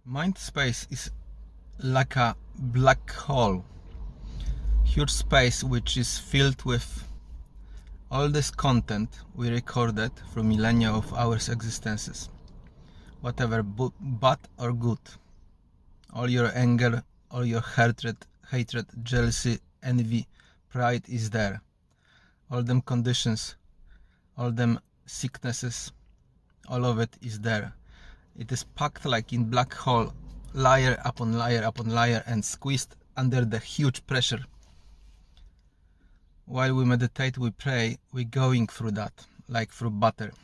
Mind space is like a black hole, huge space which is filled with all this content we recorded through millennia of our existences, whatever bad or good, all your anger, all your hatred, jealousy, envy, pride is there, all them conditions, all them sicknesses, all of it is there. It is packed like in black hole, layer upon layer upon layer, and squeezed under the huge pressure. While we meditate, we pray, we're going through that, like through butter.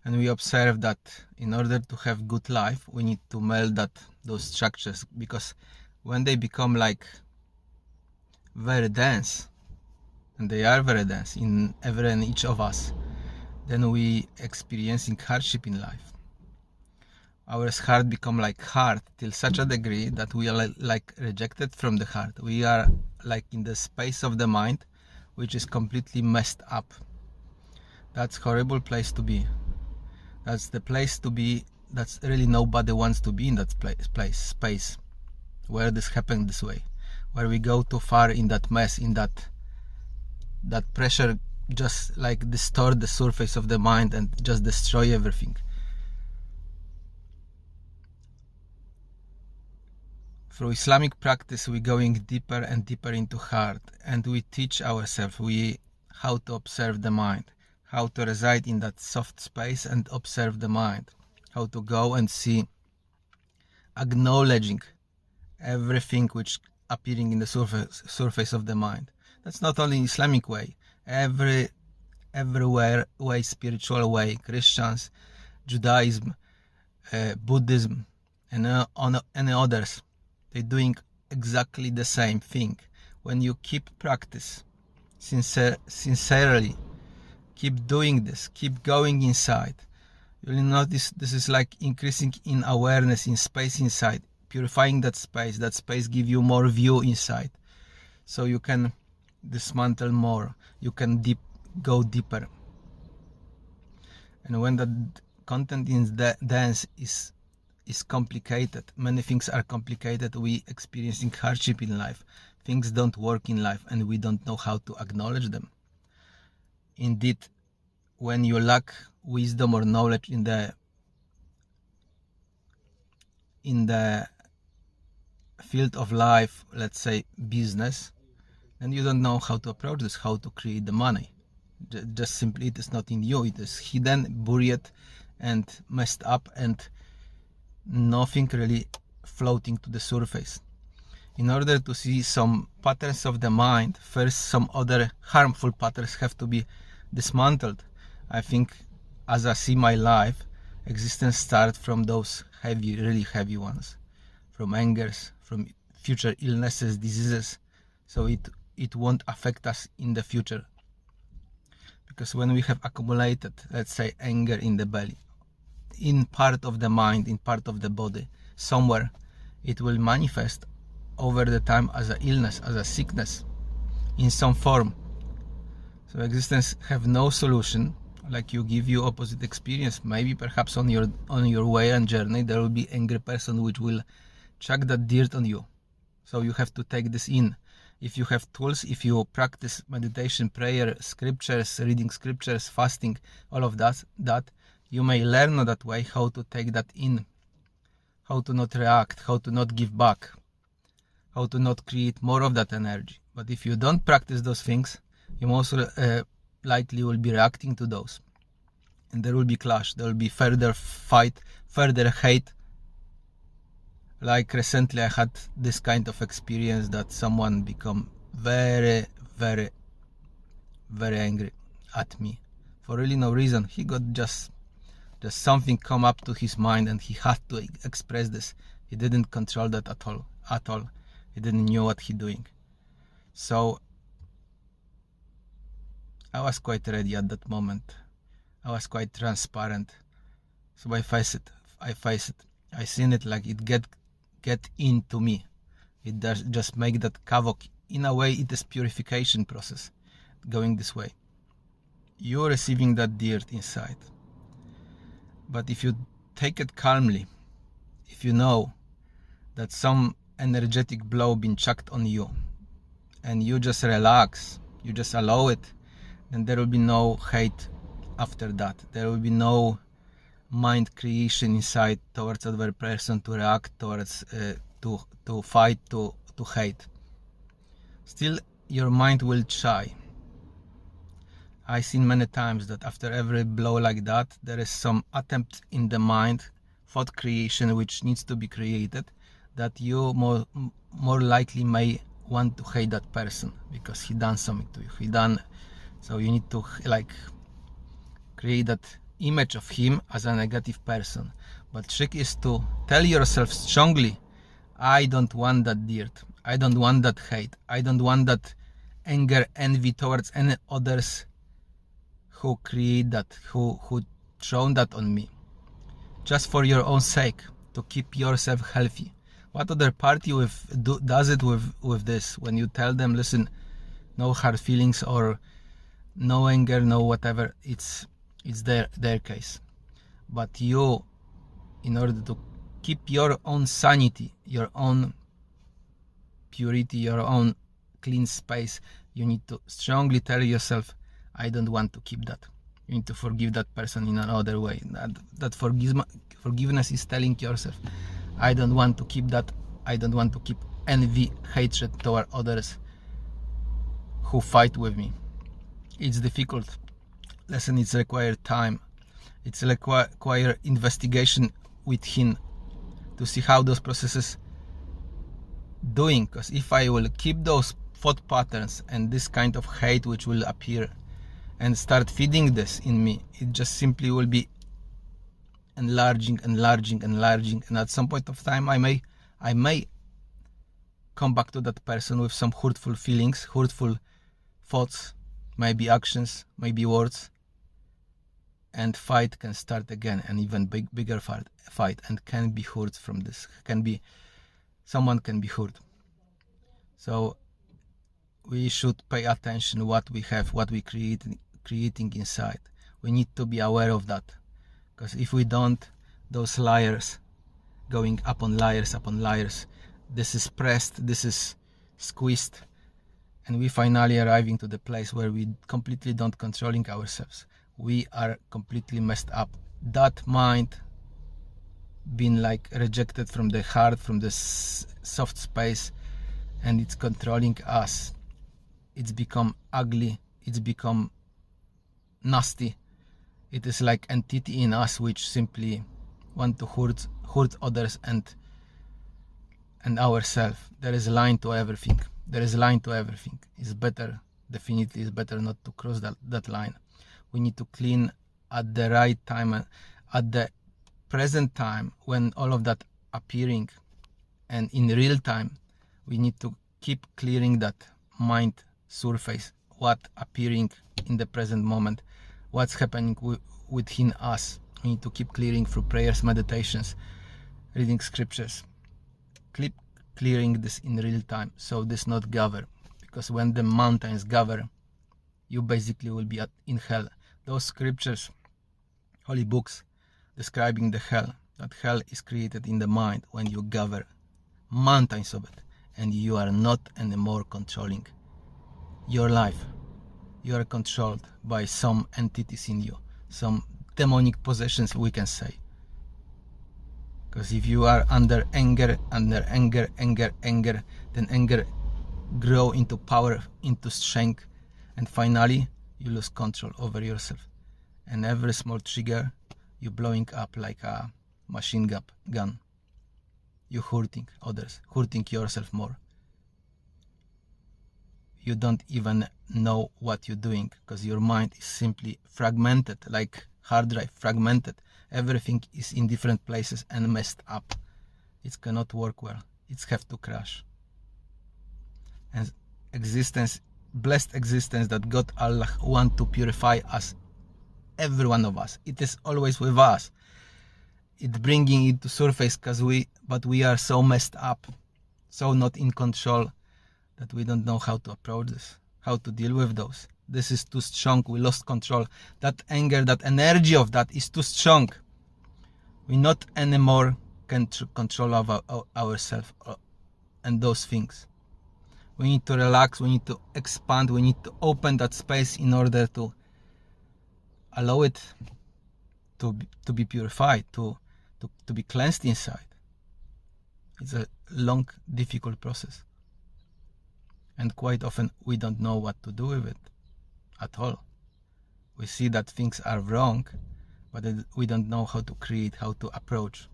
And we observe that in order to have good life, we need to melt those structures, because when they become like very dense, and they are very dense in every and each of us, then we experiencing hardship in life. Our heart become like hard till such a degree that we are like rejected from the heart. We are like in the space of the mind, which is completely messed up. That's horrible place to be. That's the place to be. That's really nobody wants to be in that space where this happened this way, where we go too far in that mess, in that pressure just like distort the surface of the mind and just destroy everything. Through Islamic practice, we're going deeper and deeper into heart, and we teach ourselves how to observe the mind, how to reside in that soft space and observe the mind, how to go and see, acknowledging everything which appearing in the surface of the mind. That's not only Islamic way, everywhere way, spiritual way, Christians, Judaism, Buddhism, and any others. They're doing exactly the same thing. When you keep practice, sincerely, keep doing this, keep going inside, you'll notice this is like increasing in awareness, in space inside, purifying that space give you more view inside, so you can dismantle more, you can go deeper. And when the content in the dance is complicated, many things are complicated, we experiencing hardship in life, things don't work in life, and we don't know how to acknowledge them. Indeed, when you lack wisdom or knowledge in the field of life, let's say business, and you don't know how to approach this, how to create the money, just simply it is not in you, it is hidden, buried and messed up, and nothing really floating to the surface. In order to see some patterns of the mind, first some other harmful patterns have to be dismantled. I think as I see my life, existence starts from those heavy, really heavy ones, from angers, from future illnesses, diseases, so it won't affect us in the future. Because when we have accumulated, let's say, anger in the belly, in part of the mind, in part of the body, somewhere, it will manifest over the time as an illness, as a sickness, in some form. So existence have no solution, like you give you opposite experience. Maybe perhaps on your way and journey there will be angry person which will chuck that dirt on you. So you have to take this in. If you have tools, if you practice meditation, prayer, scriptures, reading scriptures, fasting, all of that you may learn that way how to take that in, how to not react, how to not give back, how to not create more of that energy. But if you don't practice those things, you most likely will be reacting to those, and there will be clash, there will be further fight, further hate. Like recently I had this kind of experience that someone become very, very, very angry at me for really no reason. He got just something come up to his mind and he had to express this. He didn't control that at all. He didn't know what he doing. So I was quite ready at that moment. I was quite transparent. So I face it. I seen it like it get into me. It does just make that havoc. In a way, it is purification process going this way. You're receiving that dirt inside. But if you take it calmly, if you know that some energetic blow been chucked on you and you just relax, you just allow it, then there will be no hate after that. There will be no mind creation inside towards other person to react towards, to fight, to hate. Still, your mind will try. I've seen many times that after every blow like that, there is some attempt in the mind, thought creation, which needs to be created, that you more likely may want to hate that person because he done something to you. So you need to like create that image of him as a negative person. But trick is to tell yourself strongly, I don't want that dirt. I don't want that hate. I don't want that anger, envy towards any others who create that, who thrown that on me. Just for your own sake, to keep yourself healthy. What other party does it with this? When you tell them, listen, no hard feelings or no anger, no whatever, it's their case. But you, in order to keep your own sanity, your own purity, your own clean space, you need to strongly tell yourself, I don't want to keep that. You need to forgive that person in another way. That forgiveness is telling yourself, I don't want to keep that. I don't want to keep envy, hatred toward others who fight with me. It's difficult. Listen, it's required time. It's require investigation within to see how those processes doing. Because if I will keep those thought patterns and this kind of hate which will appear and start feeding this in me, it just simply will be enlarging, and at some point of time I may come back to that person with some hurtful feelings, hurtful thoughts, maybe actions, maybe words, and fight can start again, an even bigger fight, and can be hurt from this. Someone can be hurt. So we should pay attention what we have, what we creating inside. We need to be aware of that, because if we don't, those layers going upon layers, this is pressed, this is squeezed, and we finally arriving to the place where we completely don't controlling ourselves. We are completely messed up. That mind been like rejected from the heart, from the soft space, and it's controlling us. It's become ugly, it's become nasty. It is like entity in us which simply want to hurt others and ourselves. There is a line to everything. It's better, definitely it's better not to cross that line. We need to clean at the right time, at the present time, when all of that appearing, and in real time we need to keep clearing that mind surface, what appearing in the present moment, what's happening within us. We need to keep clearing through prayers, meditations, reading scriptures. Keep clearing this in real time, so this not gather, because when the mountains gather, you basically will be in hell. Those scriptures, holy books describing the hell, that hell is created in the mind when you gather mountains of it, and you are not anymore controlling your life. You are controlled by some entities in you, some demonic possessions, we can say. Because if you are under anger, then anger grow into power, into strength, and finally you lose control over yourself. And every small trigger, you blowing up like a machine gun. You hurting others, hurting yourself more. You don't even know what you're doing, because your mind is simply fragmented, like hard drive, fragmented. Everything is in different places and messed up. It cannot work well. It's have to crash. And existence, blessed existence that God Allah want to purify us, every one of us. It is always with us. It's bringing it to surface but we are so messed up, so not in control, that we don't know how to approach this, how to deal with those. This is too strong. We lost control. That anger, that energy of that is too strong. We're not anymore control of ourselves and those things. We need to relax, we need to expand, we need to open that space in order to allow it to be purified, to be cleansed inside. It's a long, difficult process. And quite often we don't know what to do with it at all. We see that things are wrong, but we don't know how to create, how to approach,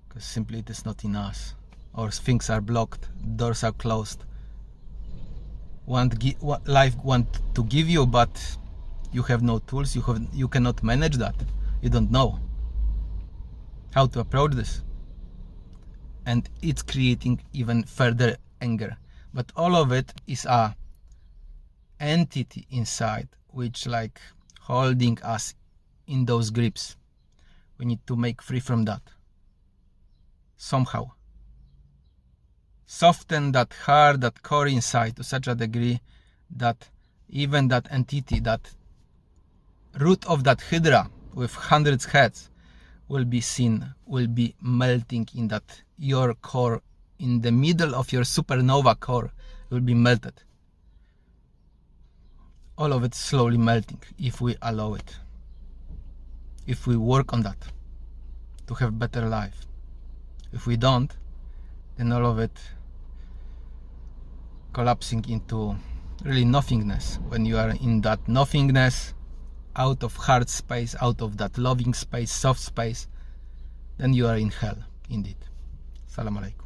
because simply it is not in us. Or things are blocked, doors are closed. Life wants to give you, but you have no tools, you cannot manage that. You don't know how to approach this. And it's creating even further anger. But all of it is a entity inside which like holding us in those grips. We need to make free from that somehow. Soften that heart, that core inside to such a degree that even that entity, that root of that hydra with hundreds heads will be seen, will be melting in that your core, in the middle of your supernova core, will be melted. All of it slowly melting if we allow it, if we work on that to have better life. If we don't, then all of it collapsing into really nothingness. When you are in that nothingness, out of hard space, out of that loving space, soft space, then you are in hell indeed. Salam alaikum.